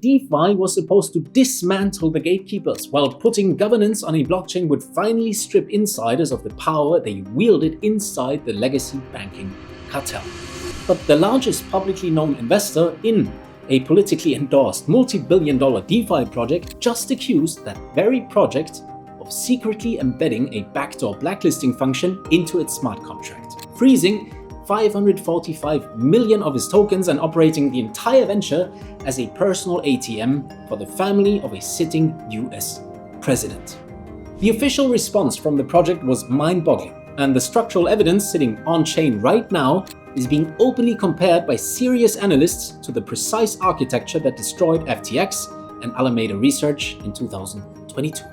DeFi was supposed to dismantle the gatekeepers, while putting governance on a blockchain would finally strip insiders of the power they wielded inside the legacy banking cartel. But the largest publicly known investor in a politically endorsed multi-billion-dollar DeFi project just accused that very project of secretly embedding a backdoor blacklisting function into its smart contract, freezing 545 million of his tokens and operating the entire venture as a personal ATM for the family of a sitting US president. The official response from the project was mind-boggling, and the structural evidence sitting on-chain right now is being openly compared by serious analysts to the precise architecture that destroyed FTX and Alameda Research in 2022.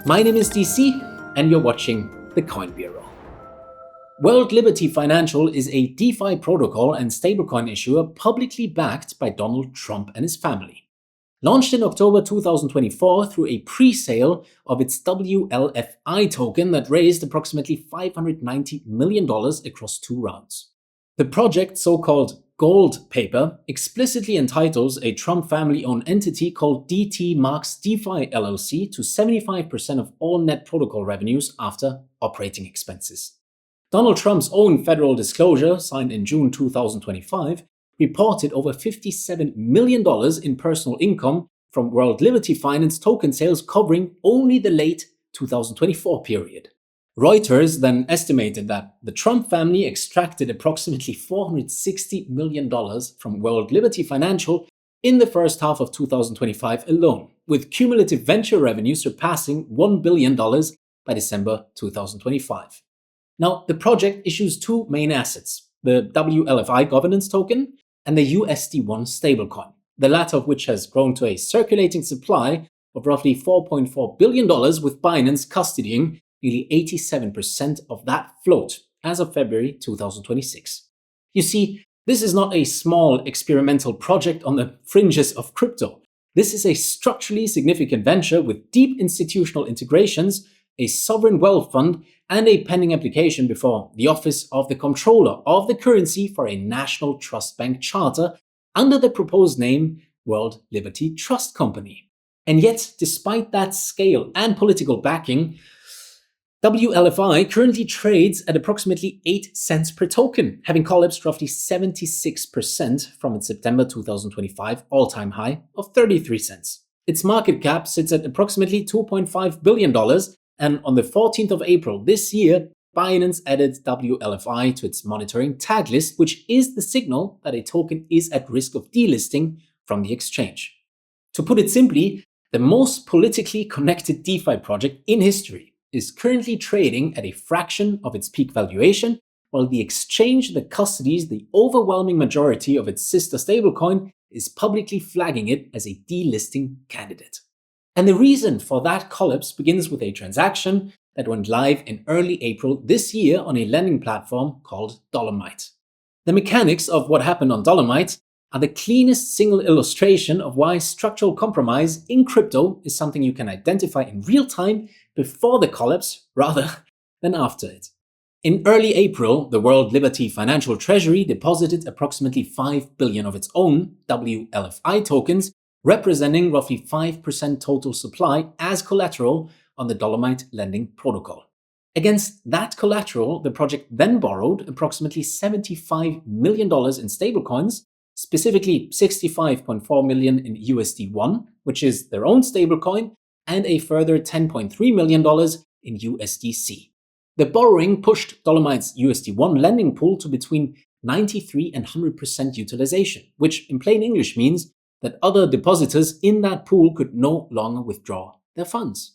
My name is DC, and you're watching The Coin Bureau. Liberty Financial is a DeFi protocol and stablecoin issuer publicly backed by Donald Trump and his family. Launched in October 2024 through a pre-sale of its WLFI token that raised approximately $590 million across 2 rounds. The project's so-called gold paper explicitly entitles a Trump family-owned entity called DT Marks DeFi LLC to 75% of all net protocol revenues after operating expenses. Donald Trump's own federal disclosure, signed in June 2025, reported over $57 million in personal income from Liberty Finance token sales covering only the late 2024 period. Reuters then estimated that the Trump family extracted approximately $460 million from Liberty Financial in the first half of 2025 alone, with cumulative venture revenue surpassing $1 billion by December 2025. Now, the project issues 2 main assets, the WLFI governance token and the USD1 stablecoin, the latter of which has grown to a circulating supply of roughly $4.4 billion, with Binance custodying nearly 87% of that float as of February 2026. You see, this is not a small experimental project on the fringes of crypto. This is a structurally significant venture with deep institutional integrations, a sovereign wealth fund, and a pending application before the Office of the Comptroller of the Currency for a National Trust Bank charter under the proposed name World Liberty Trust Company. And yet, despite that scale and political backing, WLFI currently trades at approximately 8 cents per token, having collapsed roughly 76% from its September 2025 all-time high of 33 cents. Its market cap sits at approximately $2.5 billion, and on the 14th of April this year, Binance added WLFI to its monitoring tag list, which is the signal that a token is at risk of delisting from the exchange. To put it simply, the most politically connected DeFi project in history is currently trading at a fraction of its peak valuation, while the exchange that custodies the overwhelming majority of its sister stablecoin is publicly flagging it as a delisting candidate. And the reason for that collapse begins with a transaction that went live in early April this year on a lending platform called Dolomite. The mechanics of what happened on Dolomite are the cleanest single illustration of why structural compromise in crypto is something you can identify in real time before the collapse rather than after it. In early April, the World Liberty Financial Treasury deposited approximately $5 billion of its own WLFI tokens, representing roughly 5% total supply as collateral on the Dolomite lending protocol. Against that collateral, the project then borrowed approximately $75 million in stablecoins, specifically $65.4 million in USD1, which is their own stablecoin, and a further $10.3 million in USDC. The borrowing pushed Dolomite's USD1 lending pool to between 93 and 100% utilization, which in plain English means that other depositors in that pool could no longer withdraw their funds.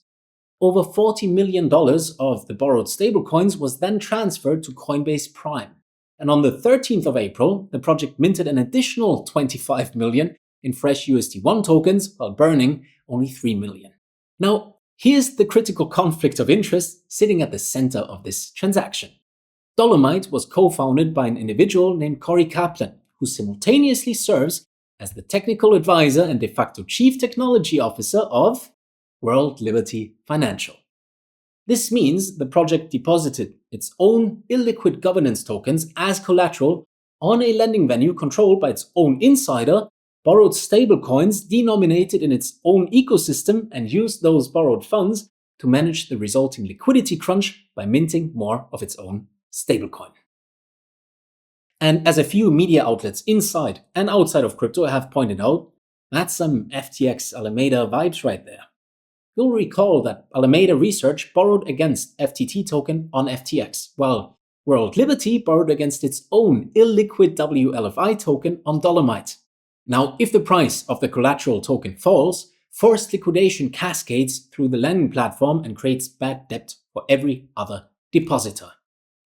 Over $40 million of the borrowed stablecoins was then transferred to Coinbase Prime. And on the 13th of April, the project minted an additional $25 million in fresh USD1 tokens while burning only $3 million. Now, here's the critical conflict of interest sitting at the center of this transaction. Dolomite was co-founded by an individual named Corey Kaplan, who simultaneously serves as the technical advisor and de facto chief technology officer of World Liberty Financial. This means the project deposited its own illiquid governance tokens as collateral on a lending venue controlled by its own insider borrowed stablecoins denominated in its own ecosystem and used those borrowed funds to manage the resulting liquidity crunch by minting more of its own stablecoin. And as a few media outlets inside and outside of crypto have pointed out, that's some FTX Alameda vibes right there. You'll recall that Alameda Research borrowed against FTT token on FTX, while World Liberty borrowed against its own illiquid WLFI token on Dolomite. Now, if the price of the collateral token falls, forced liquidation cascades through the lending platform and creates bad debt for every other depositor.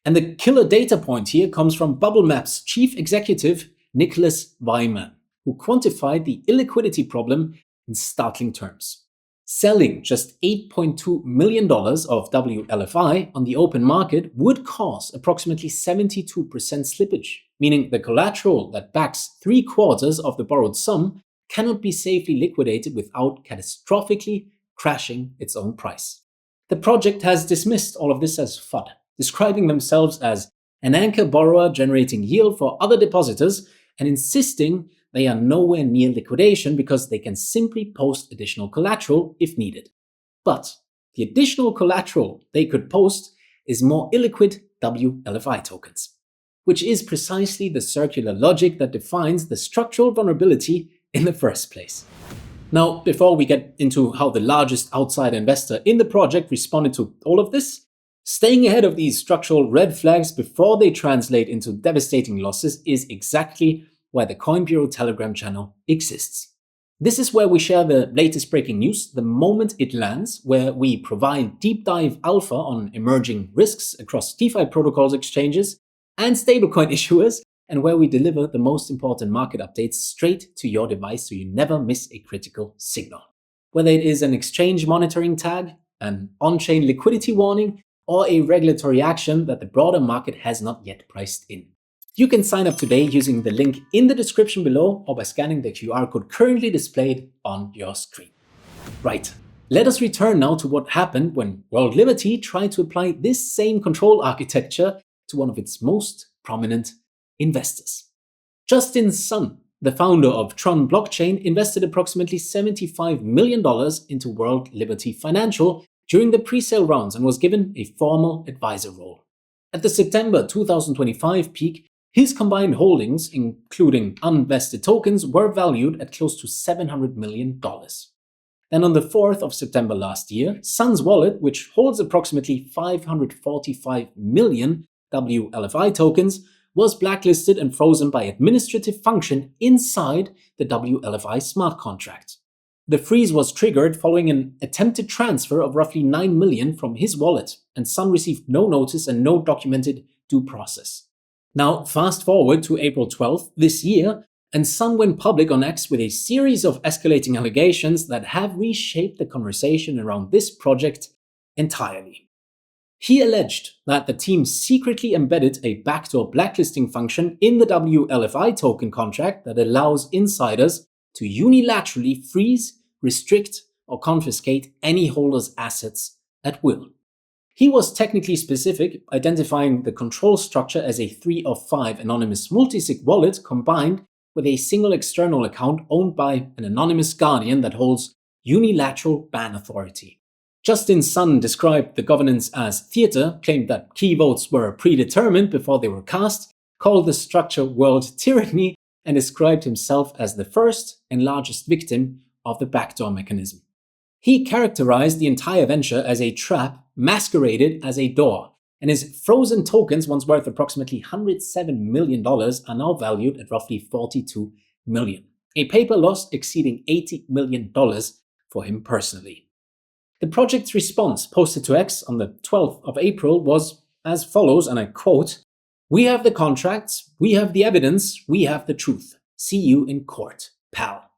And the killer data point here comes from BubbleMap's chief executive, Nicholas Wyman, who quantified the illiquidity problem in startling terms. Selling just $8.2 million of WLFI on the open market would cause approximately 72% slippage, meaning the collateral that backs 3/4 of the borrowed sum cannot be safely liquidated without catastrophically crashing its own price. The project has dismissed all of this as FUD, describing themselves as an anchor borrower generating yield for other depositors and insisting they are nowhere near liquidation because they can simply post additional collateral if needed. But the additional collateral they could post is more illiquid WLFI tokens, which is precisely the circular logic that defines the structural vulnerability in the first place. Now, before we get into how the largest outside investor in the project responded to all of this, staying ahead of these structural red flags before they translate into devastating losses is exactly why the Coin Bureau Telegram channel exists. This is where we share the latest breaking news the moment it lands, where we provide deep dive alpha on emerging risks across DeFi protocols, exchanges, and stablecoin issuers, and where we deliver the most important market updates straight to your device so you never miss a critical signal. Whether it is an exchange monitoring tag, an on-chain liquidity warning, or a regulatory action that the broader market has not yet priced in. You can sign up today using the link in the description below or by scanning the QR code currently displayed on your screen. Right, let us return now to what happened when World Liberty tried to apply this same control architecture to one of its most prominent investors. Justin Sun, the founder of Tron Blockchain, invested approximately $75 million into World Liberty Financial during the pre-sale rounds and was given a formal advisor role. At the September 2025 peak, his combined holdings, including unvested tokens, were valued at close to $700 million. Then on the 4th of September last year, Sun's wallet, which holds approximately 545 million WLFI tokens, was blacklisted and frozen by administrative function inside the WLFI smart contract. The freeze was triggered following an attempted transfer of roughly 9 million from his wallet, and Sun received no notice and no documented due process. Now, fast forward to April 12th this year, and Sun went public on X with a series of escalating allegations that have reshaped the conversation around this project entirely. He alleged that the team secretly embedded a backdoor blacklisting function in the WLFI token contract that allows insiders to unilaterally freeze, restrict, or confiscate any holder's assets at will. He was technically specific, identifying the control structure as a 3 of 5 anonymous multisig wallet combined with a single external account owned by an anonymous guardian that holds unilateral ban authority. Justin Sun described the governance as theater, claimed that key votes were predetermined before they were cast, called the structure world tyranny, and described himself as the first and largest victim of the backdoor mechanism. He characterized the entire venture as a trap masqueraded as a door, and his frozen tokens, once worth approximately $107 million, are now valued at roughly $42 million, a paper loss exceeding $80 million for him personally. The project's response, posted to X on the 12th of April, was as follows, and I quote, "We have the contracts, we have the evidence, we have the truth. See you in court, pal."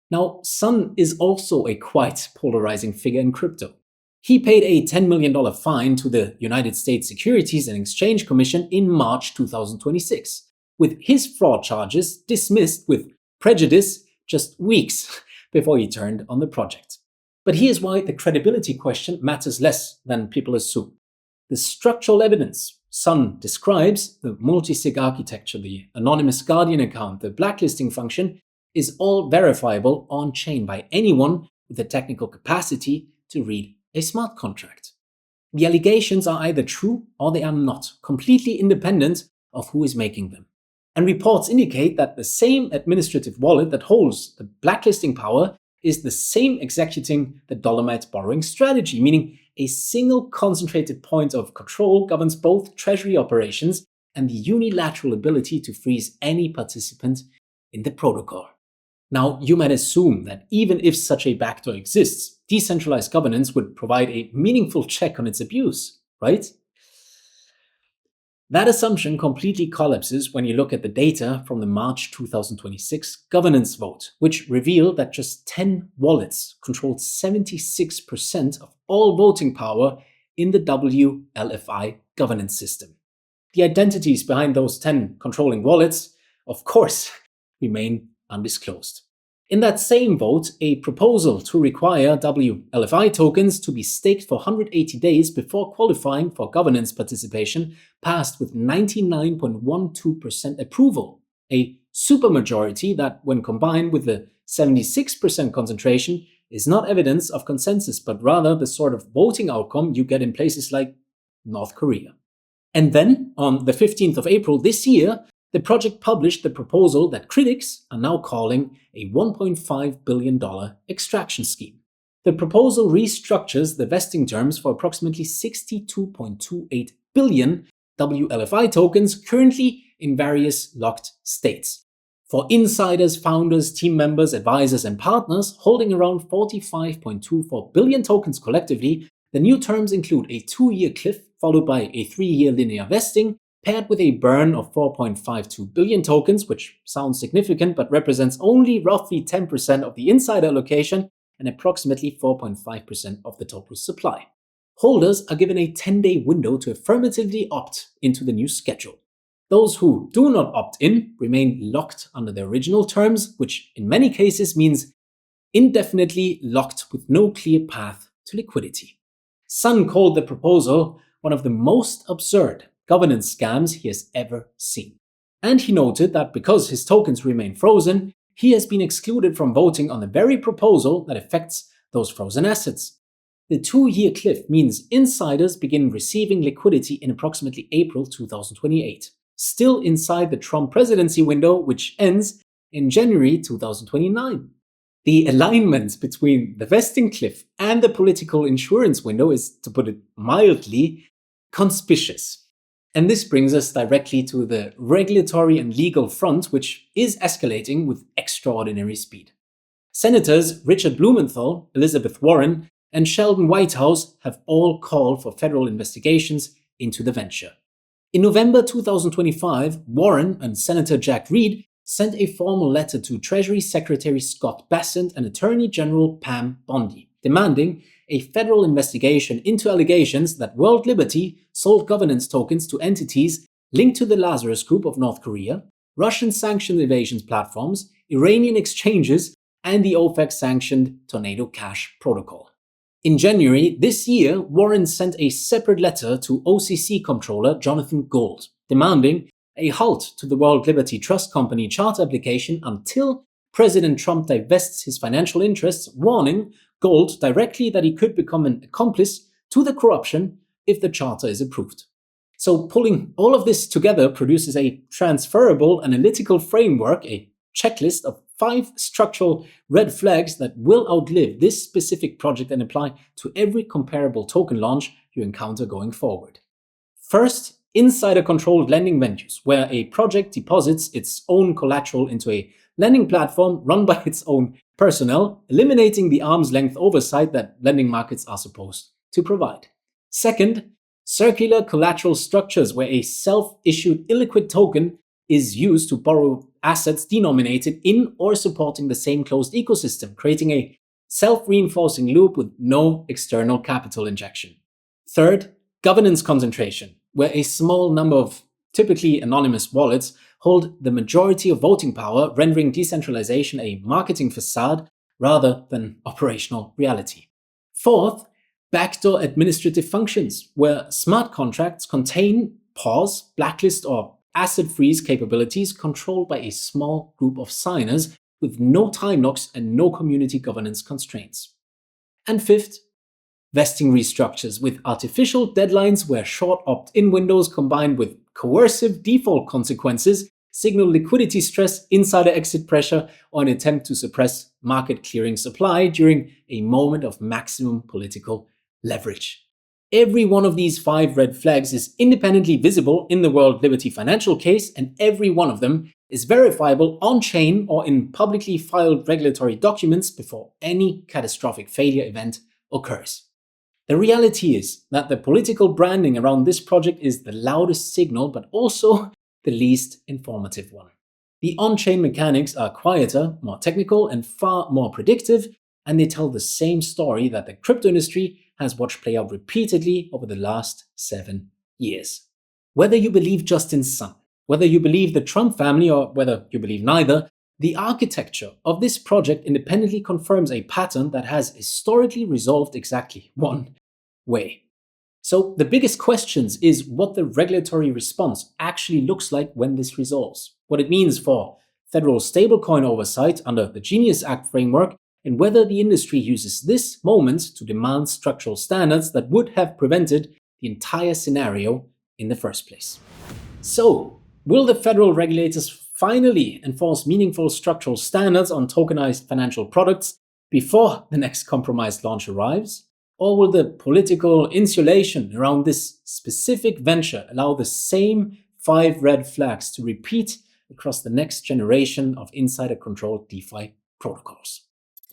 Now, Sun is also a quite polarizing figure in crypto. He paid a $10 million fine to the United States Securities and Exchange Commission in March 2026, with his fraud charges dismissed with prejudice just weeks before he turned on the project. But here's why the credibility question matters less than people assume. The structural evidence Sun describes, the multi-sig architecture, the anonymous guardian account, the blacklisting function, is all verifiable on-chain by anyone with the technical capacity to read a smart contract. The allegations are either true or they are not, completely independent of who is making them. And reports indicate that the same administrative wallet that holds the blacklisting power is the same executing the Dolomite borrowing strategy, meaning a single concentrated point of control governs both treasury operations and the unilateral ability to freeze any participant in the protocol. Now, you might assume that even if such a backdoor exists, decentralized governance would provide a meaningful check on its abuse, right? That assumption completely collapses when you look at the data from the March 2026 governance vote, which revealed that just 10 wallets controlled 76% of all voting power in the WLFI governance system. The identities behind those 10 controlling wallets, of course, remain undisclosed. In that same vote, a proposal to require WLFI tokens to be staked for 180 days before qualifying for governance participation passed with 99.12% approval, a supermajority that, when combined with the 76% concentration, is not evidence of consensus, but rather the sort of voting outcome you get in places like North Korea. And then, on the 15th of April this year, the project published the proposal that critics are now calling a $1.5 billion extraction scheme. The proposal restructures the vesting terms for approximately 62.28 billion WLFI tokens currently in various locked states. For insiders, founders, team members, advisors, and partners holding around 45.24 billion tokens collectively, the new terms include a 2-year cliff followed by a 3-year linear vesting, paired with a burn of 4.52 billion tokens, which sounds significant but represents only roughly 10% of the insider allocation and approximately 4.5% of the total supply. Holders are given a 10-day window to affirmatively opt into the new schedule. Those who do not opt in remain locked under the original terms, which in many cases means indefinitely locked with no clear path to liquidity. Sun called the proposal one of the most absurd governance scams he has ever seen. And he noted that because his tokens remain frozen, he has been excluded from voting on the very proposal that affects those frozen assets. The 2-year cliff means insiders begin receiving liquidity in approximately April 2028, still inside the Trump presidency window, which ends in January 2029. The alignment between the vesting cliff and the political insurance window is, to put it mildly, conspicuous. And this brings us directly to the regulatory and legal front, which is escalating with extraordinary speed. Senators Richard Blumenthal, Elizabeth Warren, and Sheldon Whitehouse have all called for federal investigations into the venture. In November 2025, Warren and Senator Jack Reed sent a formal letter to Treasury Secretary Scott Bessent and Attorney General Pam Bondi, demanding a federal investigation into allegations that World Liberty sold governance tokens to entities linked to the Lazarus Group of North Korea, Russian sanctioned evasion platforms, Iranian exchanges, and the OFAC-sanctioned Tornado Cash protocol. In January this year, Warren sent a separate letter to OCC Comptroller Jonathan Gold, demanding a halt to the World Liberty Trust Company charter application until President Trump divests his financial interests, warning Gold directly that he could become an accomplice to the corruption if the charter is approved. So pulling all of this together produces a transferable analytical framework, a checklist of 5 structural red flags that will outlive this specific project and apply to every comparable token launch you encounter going forward. First, insider-controlled lending venues, where a project deposits its own collateral into a lending platform run by its own personnel, eliminating the arm's length oversight that lending markets are supposed to provide. Second, circular collateral structures where a self-issued illiquid token is used to borrow assets denominated in or supporting the same closed ecosystem, creating a self-reinforcing loop with no external capital injection. Third, governance concentration, where a small number of typically anonymous wallets hold the majority of voting power, rendering decentralization a marketing facade rather than operational reality. Fourth, backdoor administrative functions, where smart contracts contain pause, blacklist, or asset freeze capabilities controlled by a small group of signers with no time locks and no community governance constraints. And fifth, vesting restructures with artificial deadlines where short opt-in windows combined with coercive default consequences signal liquidity stress, insider exit pressure, or an attempt to suppress market clearing supply during a moment of maximum political leverage. Every one of these 5 red flags is independently visible in the World Liberty financial case, and every one of them is verifiable on-chain or in publicly filed regulatory documents before any catastrophic failure event occurs. The reality is that the political branding around this project is the loudest signal, but also the least informative one. The on-chain mechanics are quieter, more technical, and far more predictive, and they tell the same story that the crypto industry has watched play out repeatedly over the last 7 years. Whether you believe Justin Sun, whether you believe the Trump family, or whether you believe neither, the architecture of this project independently confirms a pattern that has historically resolved exactly one way. So the biggest questions is what the regulatory response actually looks like when this resolves, what it means for federal stablecoin oversight under the Genius Act framework, and whether the industry uses this moment to demand structural standards that would have prevented the entire scenario in the first place. So, will the federal regulators finally enforce meaningful structural standards on tokenized financial products before the next compromised launch arrives? Or will the political insulation around this specific venture allow the same 5 red flags to repeat across the next generation of insider-controlled DeFi protocols?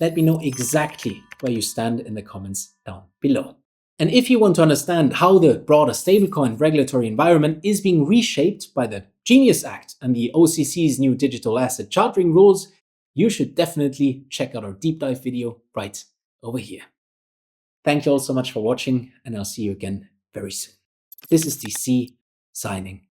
Let me know exactly where you stand in the comments down below. And if you want to understand how the broader stablecoin regulatory environment is being reshaped by the Genius Act and the OCC's new digital asset chartering rules, you should definitely check out our deep dive video right over here. Thank you all so much for watching, and I'll see you again very soon. This is DC signing